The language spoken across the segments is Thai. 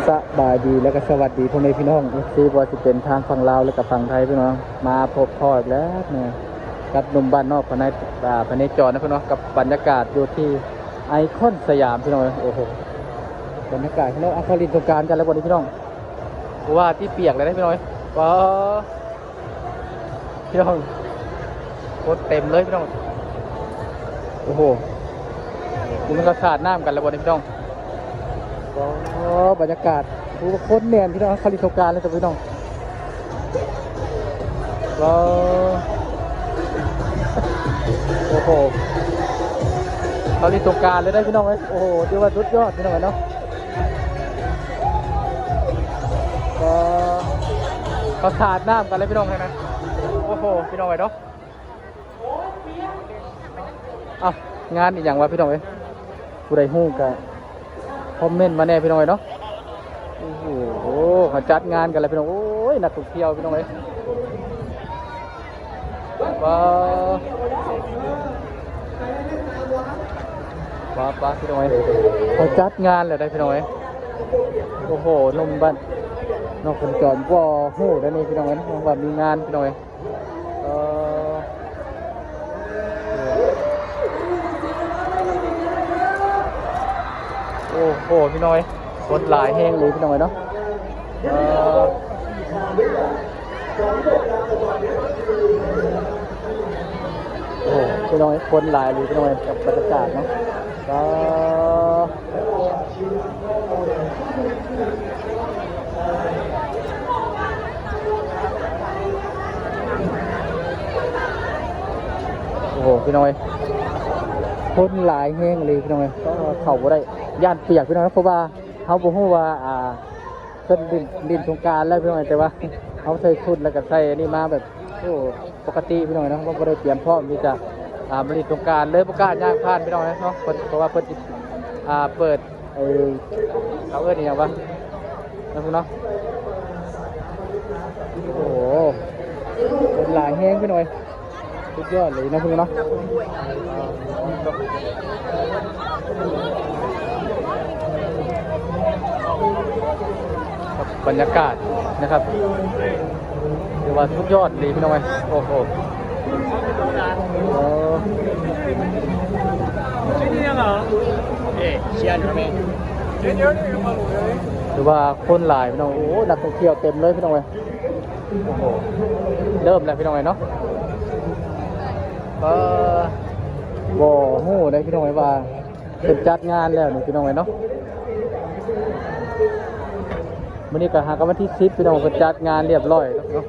สบายดีและก็สวัสดีพ่อแม่พี่น้องที่ว่าจะเป็นทางฝั่งลาวและกับฝั่งไทยพี่น้องมาพบพ่ออีกแล้วเนี่ยกับหนุ่มบ้านนอกภายในจอนะพี่น้องกับบรรยากาศอยู่ที่ไอคอนสยามพี่น้องโอ้โหบรรยากาศพี่น้องเขาลินสงกรานต์กันแล้ววันนี้พี่น้องว่าที่เปียกเลยนะพี่น้องว้าพี่น้องโคตรเต็มเลยพี่น้องโอ้โหมันก็สาดน้ำกันแล้ววันนี้พี่น้องบรรยากาศผู้คนแน่นพี่น้องเขาลินสงกรานต์เลยจ้ะพี่น้องโอ้โหเขาลินสงกรานต์เลยได้พี่น้องไหมโอ้โหเรียกว่าสุดยอดพี่น้องเนาะเขาสาดน้ำกันเลยพี่น้องนะโอ้โหพี่น้องเนาะงานอีกอย่างวะพี่น้องผู้ใดฮู้กันคอมเมนต์มาแน่พี่น้องเนาะโอ้โหเขาจัดงานกันเลยพี่น้องโอ้ยนักท่องเที่ยวพี่น้องว้าพี่น้องเขาจัดงานเลยได้พี่น้องโอ้โหนมบ้านนอกคนจรก็ฮู้แล้วนี่พี่น้องว่ามีงานพี่น้องโอ้โหพี่น้อยคนหลายแห้งเลยพี่น้อยเนาะโอ้พี่น้อยคนหลายเลยพี่น้อยกับบรรยากาศเนาะโอ้โหพี่น้อยคนหลายแห้งเลยพี่น้องก็เข่าบ่ได้ย่านเปียกพี่น้องเพราะว่าเขาบอกว่าเพิ่นดินสงกรานต์แล้วพี่น้องแต่ว่าเขาใส่ชุดแล้วก็ใส่นี่มาแบบโอ้ปกติพี่น้องนะก็ได้เตรียมพร้อมที่จะมาดินสงกรานต์เลยประกาศย่างผ่านพี่น้องเนาะเพราะว่าเพิ่นเปิดเขานี่อย่างวะนะพี่น้องโอ้คนหลายแห้งพี่น้องสุดยอดเลยนะพี่น้องบรรยากาศนะครับเรียกว่าสุดยอดเลยพี่น้องโอ้โหหรือว่าคนหลายพี่น้องโอ้นักท่องเที่ยวเต็มเลยพี่น้องโอ้โหเริ่มแล้วพี่น้องเนาะบ่ฮู้ได้พี่น้องว่าเป็นจัดงานแล้วนี่พี่น้องเนาะวันนี้ก็หากันวันที่10พี่น้องเป็นจัดงานเรียบร้อยเนาะ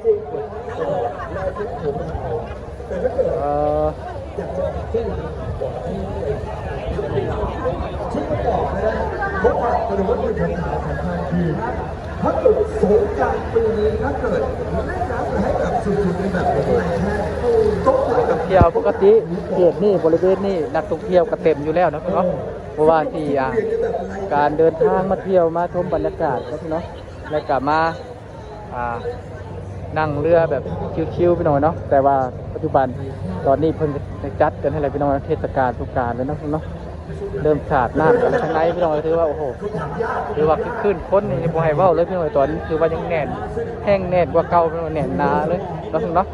ถ้าเกิดสงกรานต์ปีนี้ถ้าเกิดเล่นน้ำให้แบบสุดๆในแบบนี้นักท่องเที่ยวปกติเขตนี่บริเวณนี่นักท่องเที่ยวก็เต็มอยู่แล้วนะพี่น้องเพราะว่าที่การเดินทางมาเที่ยวมาชมบรรยากาศนะพี่น้องแล้วก็มานั่งเรือแบบชิวๆพี่น้องเนาะแต่ว่าปัจจุบันตอนนี้เพิ่งจัดกันให้อะไรพี่น้องเทศกาลสงกรานต์เลยนะพี่น้องเริ่มสาดน้ำกันข้างในพี่น้องถือว่าโอ้โหถือว่าขึ้นค้นนี่บ่ให้เว้าเลยพี่น้องตอนนี้ถือว่ายังแน่นแห้งแน่นกว่าเก่าพี่น้องแน่นหนาเลยเนาะพี่น้อง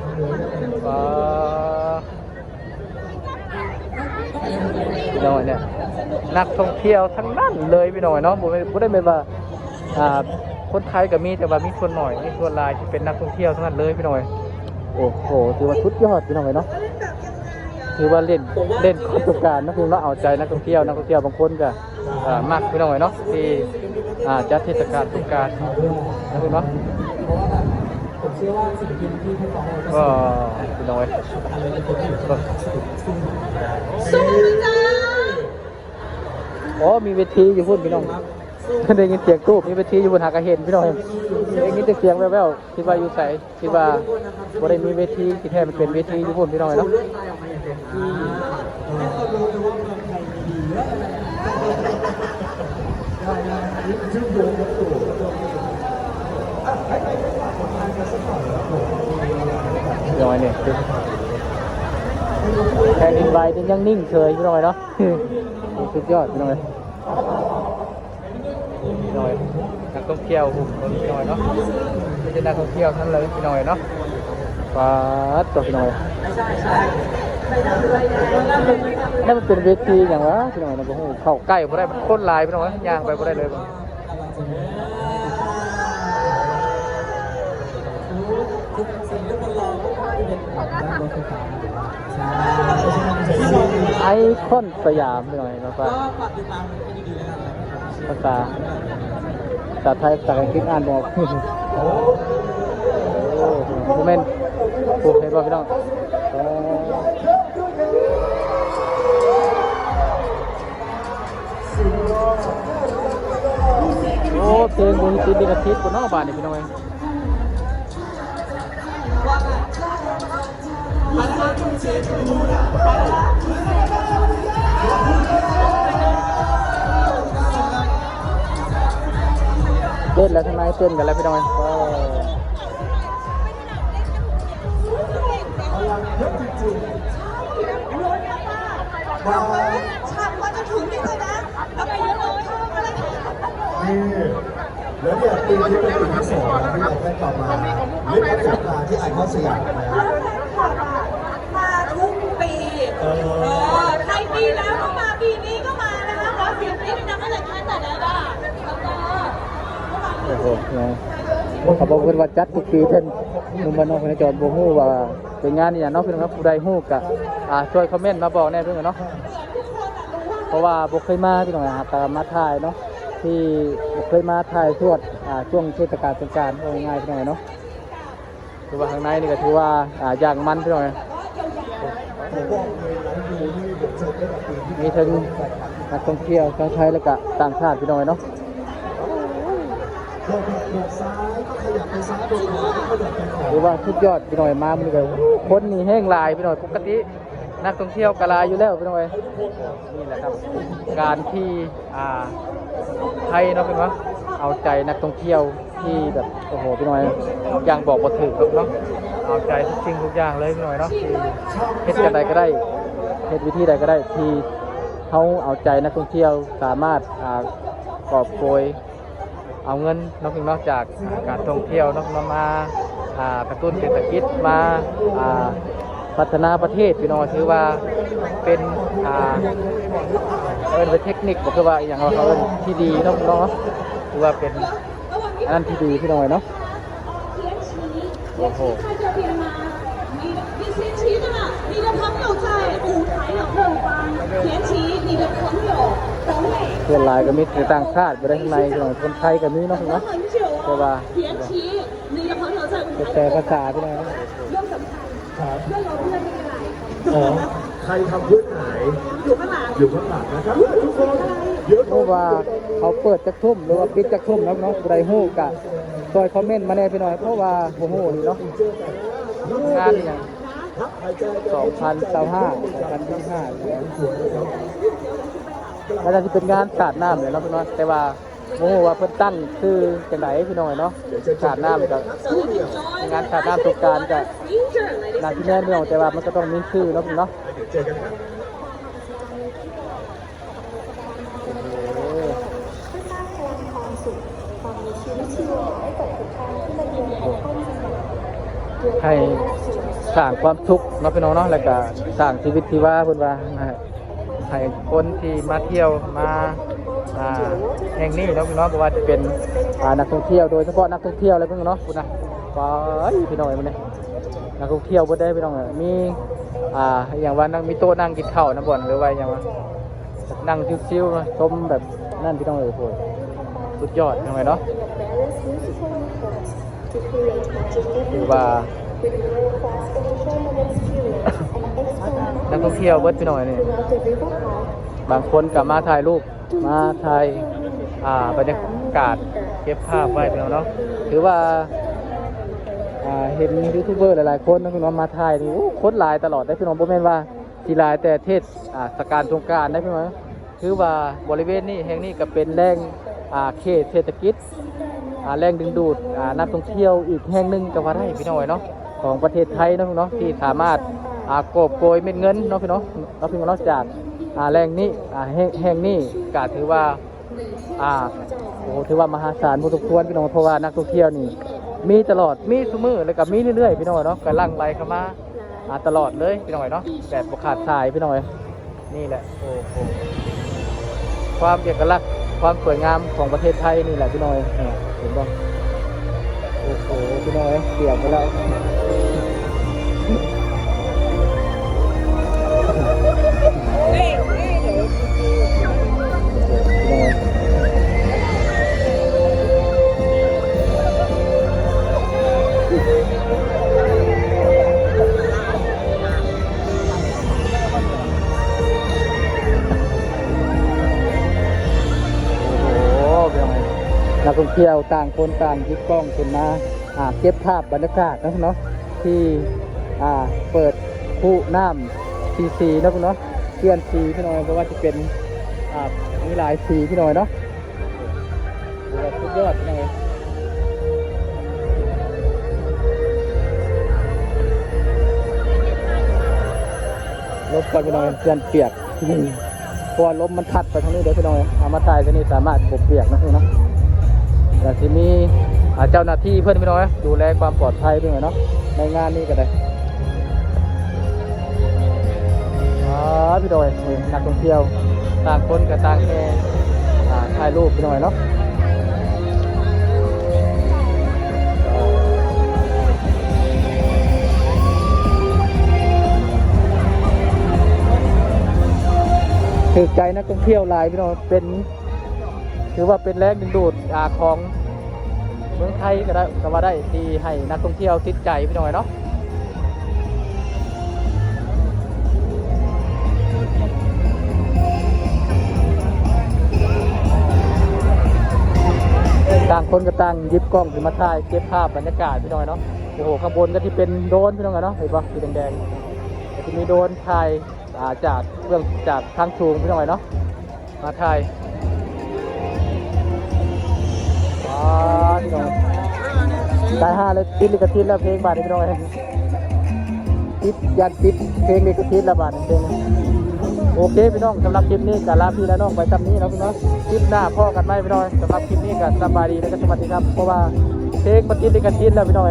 พี่น้องเนี่ยนักท่องเที่ยวทั้งนั้นเลยพี่น้องเนาะบ่ได้เป็นว่าคนไทยก็มีแต่ว่ามีส่วนหน่อยมีส่วนหลายที่เป็นนักท่องเที่ยวทั้งนั้นเลยพี่น้องโอ้โหถือว่าสุดยอดพี่น้องเนาะถือว่าเล่นสงกรานต์นะพี่น้องเอาใจนักท่องเที่ยวบางคนก็มักพี่น้องเนาะที่จัดเทศกาลสงกรานต์นะพี่น้องก็พี่น้องอ๋อมีเวทีอยู่พุ่นพี่น้องได้ยินเสียงตู้มีเวทีอยู่บนหากระเห็นพี่น้องได้ยินเสียงแว่วๆคิดว่าอยู่ใส่คิดว่าบ่ได้มีเวทีที่แท้มันเป็นเวทีอยู่พุ่นพี่น้องเนาะยังไงเนี่ยแค่ดินใบนี่ยังนิ่งเฉยพี่น้องเนาะสุดยอดพี่น้องพี่น้อง นักท่องเที่ยวพี่น้อยเนาะไม่ใช่นักท่องเที่ยวทั้งเลยพี่น้อยเนาะปาดตัวพี่น้อยนั่นมันเป็นเวทีอย่างวะพี่น้อยนะผมเข้าใกล้บ่ได้มันโคตรลายพี่น้อยย่างไปบ่ได้เลยไอคอนสยามพี่น้อยนะป้าภาษาไทยภาษาอังกฤษอ่านบอกโอ้โหเมนโอ้เห็นป่ะพี่น้องโอ้เพลงบุญติดดิกระทิบคนนอกบ้านนี่พี่น้องเองเต้นแล้วทำไมเต้นกันแล้วพี่น้องฉากว่าจะถึงนี่เลยนะเอาไปเยอะเลยนี่แล้วเนี่ยปีนี้เป็นปีที่2นะที่เราได้กลับมาเล่นคอนเสิร์ตมาที่ไอคอนสยามนะมาทุกปีใครปีแล้วก็มาปีนี้ก็มานะคะขอเสียงปรบมือดังๆให้เลยค่ะแต่ละบ้าโอ้โหเขาบอกว่าจัดทุกปีเช่นนุ่มบ้านนอกคนจอดโบฮู้ว่าเป็นงานนี่อย่างน้องพี่น้องครับผู้ใดฮู้กะช่วยคอมเมนต์มาบอกแน่เพื่อนเนาะเพราะว่าบุเคยมาพี่น้องตามมาถ่ายเนาะที่บุเคยมาถ่ายช่วงเทศกาลสงกรานต์ง่ายๆพี่น้องเนาะคือว่าข้างในนี่ก็ถือว่าอย่างมันพี่น้องมีทั้งนักท่องเที่ยวชาวไทยและก็ต่างชาติพี่น้องเนาะหรือว่าทุกยอดพี่น้อยมามันก็คนนี่แห้งลายพี่น้อยปกตินักท่องเที่ยวกะลายอยู่แล้วพี่น้อยนี่แหละครับการที่ไทยเนาะเป็นว่าเอาใจนักท่องเที่ยวที่แบบโอ้โหพี่น้อยอย่างบอกบ่ถึงเนาะเอาใจทุกสิ่งทุกอย่างเลยพี่น้อยเนาะเฮ็ดกันใดก็ได้เฮ็ดวิธีใดก็ได้ที่เขาเอาใจนักท่องเที่ยวสามารถกอบโกยเอาเงินนอกจากการท่องเที่ยวนอกมากระตุ้นเศรษฐกิจมาพัฒนาประเทศพี่น้องถือว่าเป็นเป็นเทคนิคก็คือว่าอย่างเราที่ดีน้องถือว่าเป็นอันนั้นที่ดีพี่น้องเนาะโอ้โห你的朋友在舞台的后方，田琪，你的朋友董磊。เพื่อนหลายก็มีต่างชาติไปได้ข้างในคนไทยก็มีเนาะเพราะว่าแต่ภาษาที่ไหนใครทำเพื่อนไหนอยู่ข้างหลังนะครับทุกคนเพราะว่าเขาเปิดจักทุ่มหรือว่าปิดจักทุ่มแล้วเนาะใครฮู้กะซอยคอมเมนต์มาแน่พี่น้อยเพราะว่าโอ้โหนี่เนาะงานอย่าง2025แล้วจะเป็นงานสาดน้ำเลยเนาะพี่น้อยแต่ว่าโอ้โหว่าเพิ่นตั้งคือจังไดพี่น้อยเนาะสาดน้ำกับงานสาดน้ำสงกรานต์กับงานที่แน่พี่น้องแต่ว่ามันก็ต้องมีชื่อเนาะพี่เนาะให้สร้างความสุขเนาะพี่น้องเนาะแล้วก็สร้างชีวิตที่ว่าเพิ่นว่าให้คนที่มาเที่ยวมาแห่งนี้เนาะพี่น้องก็ว่าจะเป็นนักท่องเที่ยวโดยเฉพาะนักท่องเที่ยวอะไรพวกนี้เนาะคุณนะไปพี่น้องมันนี่นักท่องเที่ยวบ่ได้พี่น้องมีอย่างว่านั่งมีโต๊ะนั่งกินข้าวนะบ่อนหรือว่าอย่างว่านั่งชิวๆชมแบบนั่นพี่น้องโอ้โหสุดยอดพี่น้องเนาะคือว่านักท่องเที่ยวเบิดพี่น้องนี่บางคนกลับมาถ่ายรูปมาถ่ายบรรยากาศเก็บภาพไว้พี่น้องเนาะถือว่าเห็นยูทูบเบอร์หลายๆคนนะพี่น้องมาถ่ายนี่คนหลายตลอดได้พี่น้องบ่แม่นว่าสิหลายแต่เทศกาลสงกรานต์ได้พี่น้องถือว่าบริเวณนี้แห่งนี้ก็เป็นแหล่งเขตเศรษฐกิจแหล่งดึงดูดนักท่องเที่ยวอีกแห่งหนึ่งก็ว่าได้พี่น้องเนาะของประเทศไทยนะพี่น้องที่สามารถกอบโกยเม็ดเงินเนาะพี่น้องจากแหล่งนี้แห่งนี้ก็ถือว่า โอ้ถือว่ามหาศาลพอสมควรพี่น้องเพราะว่านักท่องเที่ยวนี่มีตลอดมีซุมื้อแล้วก็มีเรื่อยๆพี่น้องเนาะก็ลั่งไหลเข้ามาตลอดเลยพี่น้องเนาะแบบบ่ขาดสายพี่น้องนี่แหละโอ้โหความเอกลักษณ์ความสวยงามของประเทศไทยนี่แหละพี่น้องเนี่ยเห็นบ่โอ้โหพี่น้องเปียกไปแล้ว นักท่องเที่ยวต่างคนต่างหยิบกล้องขึ้นมาเก็บภาพบรรยากาศนะคุณเนาะที่เปิดผู้น้ำสีนะคุณเนาะเปลี่ยนสีพี่น้อยเพราะว่าจะเป็นมีหลายสีพี่น้อยเนาะสุดยอดพี่น้อยลบก่อนพี่น้อยเปลี่ยนเปียกเพราะว่าลมมันพัดไปทางนี้เดี๋ยวพี่น้อยเอามาถ่ายที่นี่สามารถปกเปียกนะพี่เนาะแต่ที่มีเจ้าหน้าที่เพื่อนพี่น้อยดูแลความปลอดภัยด้วยเนาะในงานนี้ก็ได้พี่น้อยนักท่องเที่ยวต่างคนกับต่างแค่ถ่ายรูปพี่น้อยเนาะถือใจนักท่องเที่ยวหลายพี่น้อยเป็นถือว่าเป็นแรงดึงดูดของเมืองไทยก็ได้ก็ว่าได้ที่ให้นักท่องเที่ยวติดใจพี่น้อยเนาะต่างคนก็ต่างหยิบกล้องขึ้นมาถ่ายเก็บภาพบรรยากาศพี่น้อยเนาะโอ้โหข้างบนก็ที่เป็นโดรนพี่น้องเนาะเห็นปะสีแดงๆจะมีโดรนถ่ายจากเรื่องจากทางสูงพี่น้อยเนาะมาถ่ายพี่น้องได้5เลยติดลิขสิทธิ์แล้วเพลงบาทพี่น้องติดยันติดเพลงลิขสิทธิ์แล้วบาทเพลงโอเคพี่น้องสำหรับคลิปนี้กับลาพี่และน้องไปจำนี้นะพี่น้องคลิปหน้าพ่อกันไหมพี่น้องสำหรับคลิปนี้กับสบายดีและก็สวัสดีครับเพราะว่าเพลงมันติดลิขสิทธิ์แล้วพี่น้อง